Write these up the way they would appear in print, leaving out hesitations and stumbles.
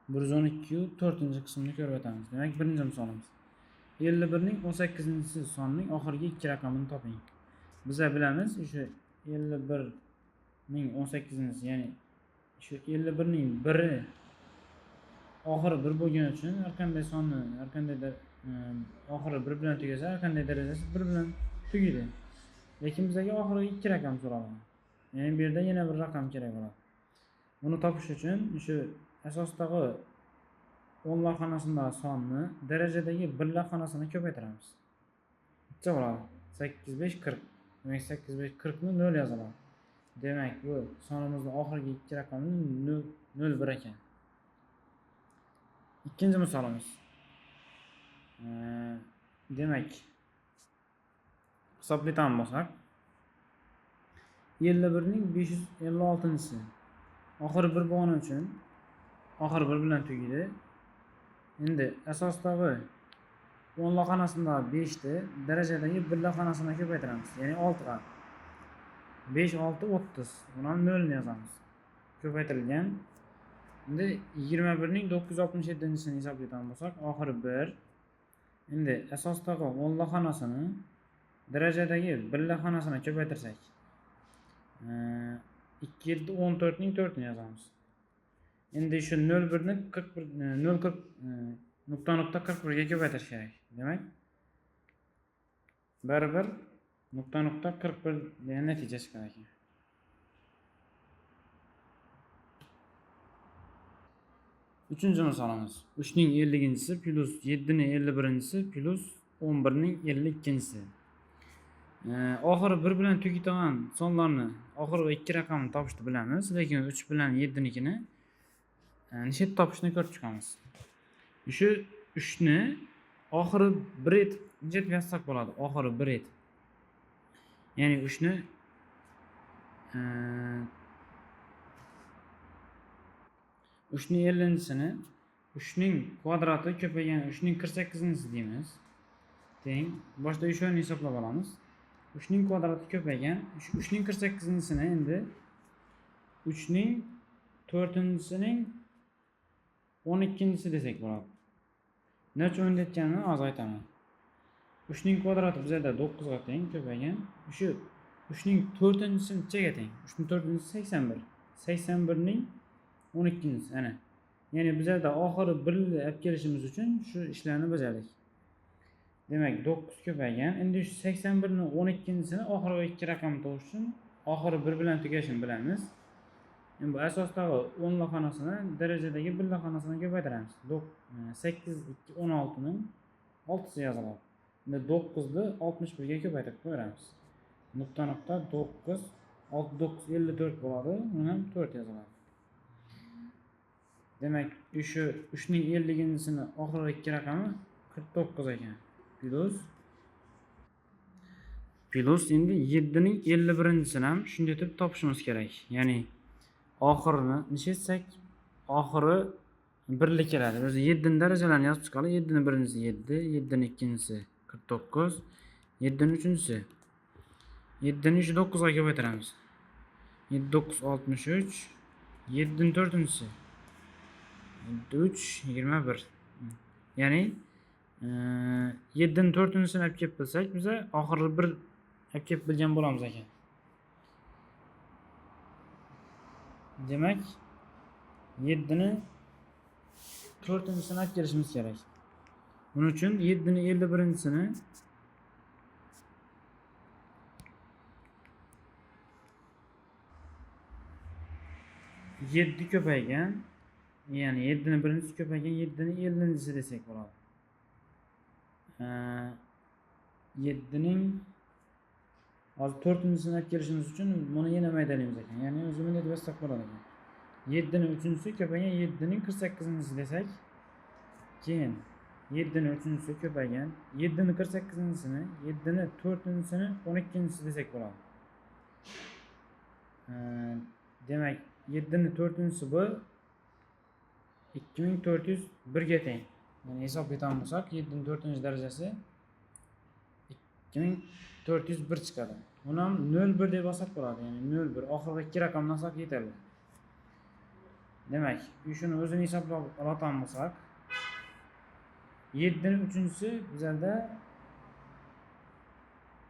112 4-chi qismini ko'rib o'tamiz. Demak, birinchi misolimiz. 51 ning 18-chi sonining oxirgi 2 raqamini toping. Biz bilamiz, o'sha 51 ning 18-chi, ya'ni shu 51 ning 1i oxiri 1 bo'lgani uchun har qanday sonni, har qandaydir oxiri 1 bilan tugasa, har qanday darajasi 1 bilan tugaydi. Lekin bizga oxirgi 2 raqam so'ralgan. Ya'ni bu yerda yana bir raqam kerak bo'ladi. Buni topish uchun shu asosdagi o'nlar xonasindagi sonni darajadagi birlar xonasini ko'paytiramiz. Necha bo'ladi? 8 5 40. Demak, 8 5 40 ni 0 yoziladi. Demak, bu sonimizning oxirgi 2 raqami 0 1 ekan. İkinci misolimiz. Demak, hisoblaytan bo'lsak, 51 ning 556-si oxiri 1 bo'lgani uchun oxiri 1 bilan tugaydi. Endi asosdagi o'nlar xonasindagi 5 ni darajadagi birlar xonasini ko'paytiramiz. Ya'ni 6 ga. 5 6 30. Buni ham 0 ni yozamiz. Ko'paytirilgan. Endi 21 ning 967-sini hisoblaytan bo'lsak, oxiri 1. Endi asosdagi o'nlar xonasini darajadagi birlar xonasini ko'paytirsak, 2 7 14 ning 4 ni yozamiz. Endi shu 01 ni 41 0.41 ga ko'paytirish kerak. Demak, baribir 0.41 degan natija chiqar ekan. Üçüncü misolimiz. 3 ning 50-si plus 7 ning 51-si plus 11 ning 52-si. Oxiri 1 bilan tugaydigan sonlarni, oxirgi 2 raqamini topishni bilamiz, lekin 3 bilan 7 nikini nechta topishni ko'rib chiqamiz. Shu 3 ni oxiri 1 etib nechta yozsak bo'ladi? Oxiri 1 etib. Ya'ni 3 ni 3 ning 50-sini 3 ning kvadrati ko'paygan 3 ning 48-si deymiz. Teng. Boshda shuni hisoblab olamiz. 3 ning kvadrati ko'paygan 3 ning 48-sini endi 3 ning 4-sining 12-si desak bo'ladi. Necha o'nda etganini hozir aytaman. 3 ning kvadrati bizda 9 ga teng ko'paygan. Shu 3 ning 4-si nechaga teng? 3 ning 4-si 81. 81 ning 12-si ana. Ya'ni bizda oxiri 1 ni olib kelishimiz uchun shu ishlarni bajardik. Demak, 9 ko'paygan. Endi shu 81 ning 12-sini oxirgi 2 raqamni topish uchun oxiri 1 bilan tugashini bilamiz. Endi bu asosdagi o'nlar xonasini darajadagi birlar xonasini ko'paytiramiz. 8 2 16 ning 6si yoziladi. Endi 9 ni 61 ga ko'paytirib qo'yamiz. Nuqta 9 69 54 bo'ladi. Uni ham 4 yoziladi. Demak, shu 3 ning 50-sini oxirgi 2 raqami 49 ekan. Plus endi 7 ning 51-sini ham shunday deb topishimiz kerak. Ya'ni oxirini necha etsak, oxiri 1 li keladi. O'zi 7 ning darajalarini yozib chiqamiz. 7 ning 1-si 7, 7 ning 2-si 49, 7 ning 3-si 7 ni 9 ga ko'paytiramiz. 7 9 63, 7 ning 4-si 3 21. Ya'ni 7 ning 4-sini olib kelib bilsak, biz oxirgi 1 olib kelib bilgan bo'lamiz ekan. Demak, 7 ni 4-sini olib kelishimiz kerak. Buning uchun 7 ning 51-sini 7 ko'paygan, ya'ni 7 ning 1-si ko'paygan 7 ning 50-si desak bo'ladi. 7 ning hozir 4-sini olib kelishimiz uchun buni yana maydalaymiz ekan. Ya'ni o'zi bunday deb yozsak bo'ladi ekan. 7 ning 3-si ko'paygan 7 ning 48-si desak, keyin 7 ning 3-si ko'paygan 7 ning 48-sini 7 ning 4-sini 12-si desak bo'ladi. Demak, 7 ning 4-si bu 2401 ga teng. Ya'ni hisoblaytan bo'lsak, 7 ning 4-darajasi 2401 chiqadi. Buni ham 01 deb olsak bo'ladi. Ya'ni 01 oxirgi 2 raqamni olsak yetarli. Demek, şunu o'zini hisoblab oladigan bo'lsak, 7'nin 3'üncüsü bizlarda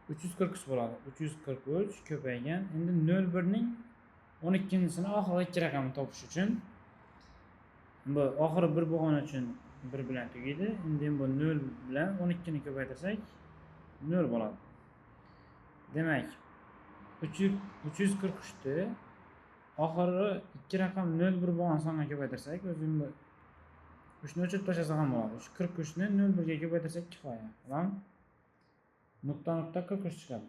343 bo'ladi. 343 ko'paygan. Endi 01ning 12-sini oxirgi ikki raqamini topish uchun bu oxiri 1 bo'lgani uchun 1 bilan tugaydi. Endi bu 0 bilan 12 ni ko'paytirsak 0 bo'ladi. Demak, 343 ni oxirgi ikki raqam 01 bo'lgan songa ko'paytirsak, o'zim bu 3 ni o'chirib tashlasak ham bo'ladi. Shu 43 ni 01 ga ko'paytirsak kifoya. Tamam? Nokta 43 chiqadi.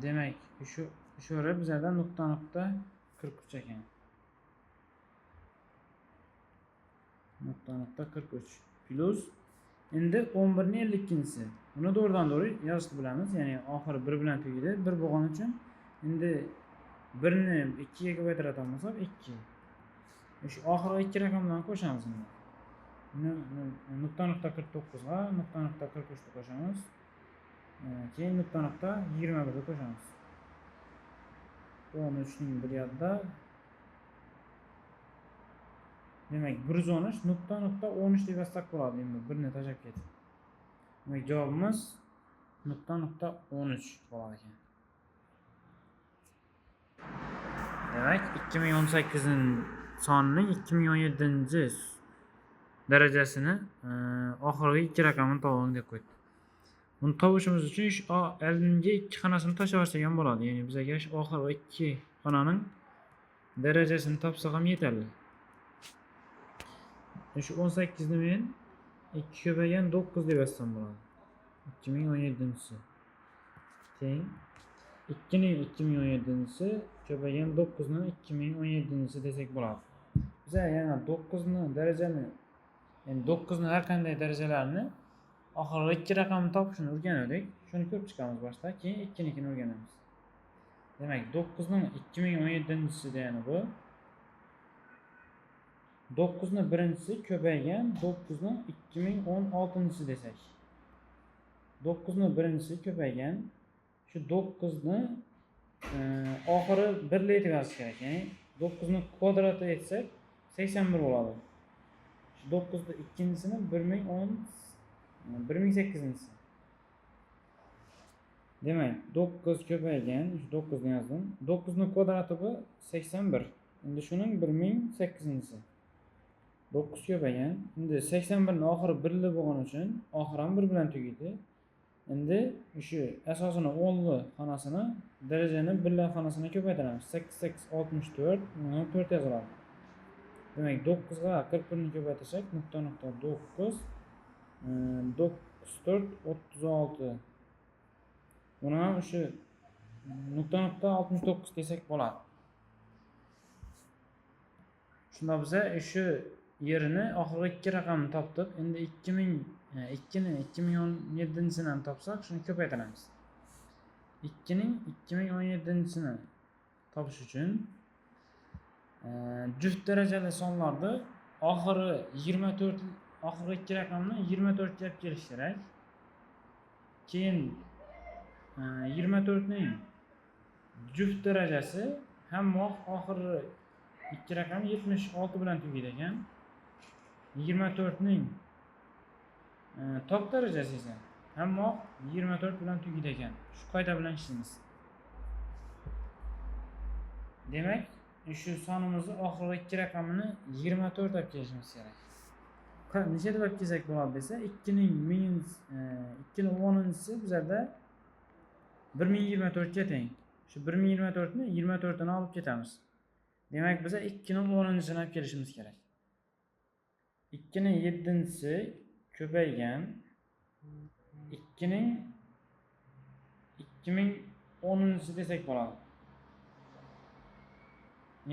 Demak, shu o'ra bizlarda nokta 43 ekan. Nokta 43 plus endi 11 ni 52-si. Buni doğrudan-doğru yozishni bilamiz. Ya'ni oxiri 1 bilan tugaydi. 1 bo'lgani uchun endi 1 ni 2 ga ko'paytiradigan bo'lsak 2. Shu oxirgi ikki raqamlarni qo'shamiz endi. Nokta 49 ga nokta 43 ni qo'shamiz. Keyin nokta 21 ni qo'shamiz. 13 ning 1 yadda. Demak, 113 nokta 13 deb yozsak bo'ladi endi 1 ni tashlab ketib. Demak, javobimiz nokta 13 bo'lar ekan. Demak, 2018 sonining 2017 darajasini oxirgi ikki raqamini toping deb qo'ydi. Buni topishimiz uchun shu oldingi ikki xonasini tashlab olsak ham bo'ladi. Ya'ni bizga shu oxirgi ikki xonaning darajasini topsak ham yetarli. Shu 18 ni men 2 ko'paygan 9 deb yozsam bo'ladi. 2017-si. Teng 2 ning 2017-si ko'paygan 9 ning 2017-si desak bo'ladi. Biz yana 9 ni darajani, ya'ni 9 ni har qanday darajalarini oxirgi ikki raqamni topishni o'rgandik. Shuni ko'rib chiqamiz boshda, keyin 2 nikini o'rganamiz. Demak, 9 ning 2017-si degani bu 9 ni birinchisi ko'paygan 9 ning 2016-si desak. 9 ni birinchisi ko'paygan shu 9 ni oxiri 1 li etib yozish kerak. Ya'ni 9 ni kvadrati etsak 81 bo'ladi. Shu 9 ni ikkinchisini 1008-si. Demak, 9 ko'paygan, shu 9 ni yozdim. 9 ni kvadrati bu 81. Endi shuning 1008-si. 9 ko'paygan. Endi 81 ni oxiri 1 li bo'lgani uchun oxiri ham 1 bilan tugaydi. Endi shu asosini 10 li xonasini darajani 1 li xonasini ko'paytiramiz. 8864 uni 4 yoziladi. Demak, 9 ga 41 ni ko'paytirsak nokta 9 94 36. Buni ham shu nokta 69 desak bo'ladi. Shunda biz shu yerini oxirgi ikki raqamni topdik. Endi 2002 ni 2017-sini ham topsak, shuni ko'paytiramiz. 2 ning 2017-sini topish uchun juft darajali sonlarni oxirgi ikki raqamni 24 ga olib kelish kerak. Keyin 24 ning juft darajasi hamma oxirgi ikki raqam 76 bilan tugaydi ekan. 24 ning top darajasi esa hamma 24 bilan tugaydi ekan. Shu qoida bilan ishlaymiz. Demak, shu sonimizni oxirgi ikki raqamini 24 olib kelishimiz kerak. Necha deb olib kelsak bo'ladi desa, 2 ning 10-si bizlarda 1024 ga teng. Shu 1024 ni 24 ni olib ketamiz. Demak, biza 2 ning 10-sini olib kelishimiz kerak. 2 ning 7-si ko'paygan 2 ning 2010-si desak bo'ladi.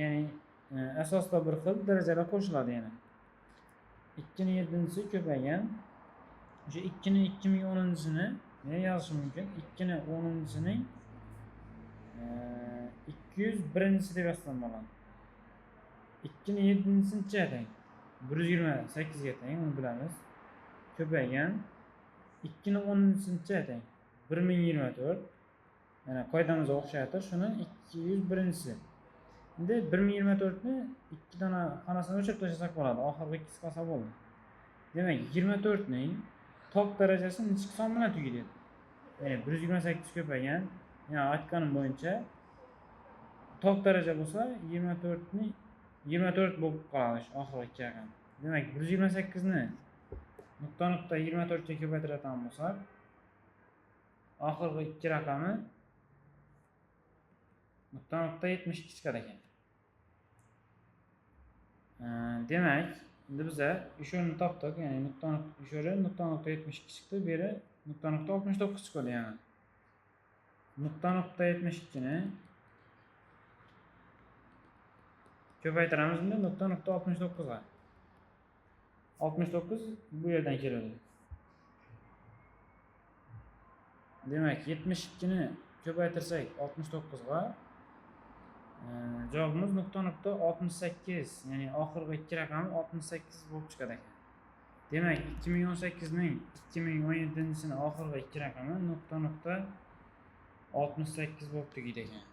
Ya'ni asosda bir xil darajalar qo'shiladi yana. 2 ning 7-si ko'paygan o'sha 2 ning 2010-sini men yozishim mumkin. 2 ning 10-sining 201-si deb yozsam bo'ladi. 2 ning 7-si necha teng? 128 ga teng, uni bilamiz. Ko'paygan 2 ning 10-si necha teng? 1024. Yani qoidamizga o'xshatir. Shuni 201-si. Endi 1024 ni 2 dona xonasini o'chirib tashlasak bo'ladi. Oxirgi ikkisi qolsa bo'ldi. Demak, 24 ning top darajasi nechi son bilan tugaydi? Ya'ni 128 ko'paygan. Yani aytganim bo'yicha top daraja bo'lsa 24 ni 24 bo'lib qoladi shu oxirgi ikki raqam. Demak, 128 ni nuqta 24 ga ko'paytiradigan bo'lsak, oxirgi ikki raqami nuqta 72 chiqar ekan. Demak, endi biza o'shani topdik, ya'ni nuqta 72 chiqdi, bu yeri nuqta 69 chiqadi yana. Nuqta 72 ni ko'paytiramiz endi nuqta 69 ga. 69 bu yerdan keladi. Demak, 72 ni ko'paytirsak 69 ga javobimiz nuqta 68, ya'ni oxirgi ikki raqami 68 bo'lib chiqadi ekan. Demak, 2018 ning 2017-sini oxirgi ikki raqami nuqta 68 bo'lib tugaydi ekan.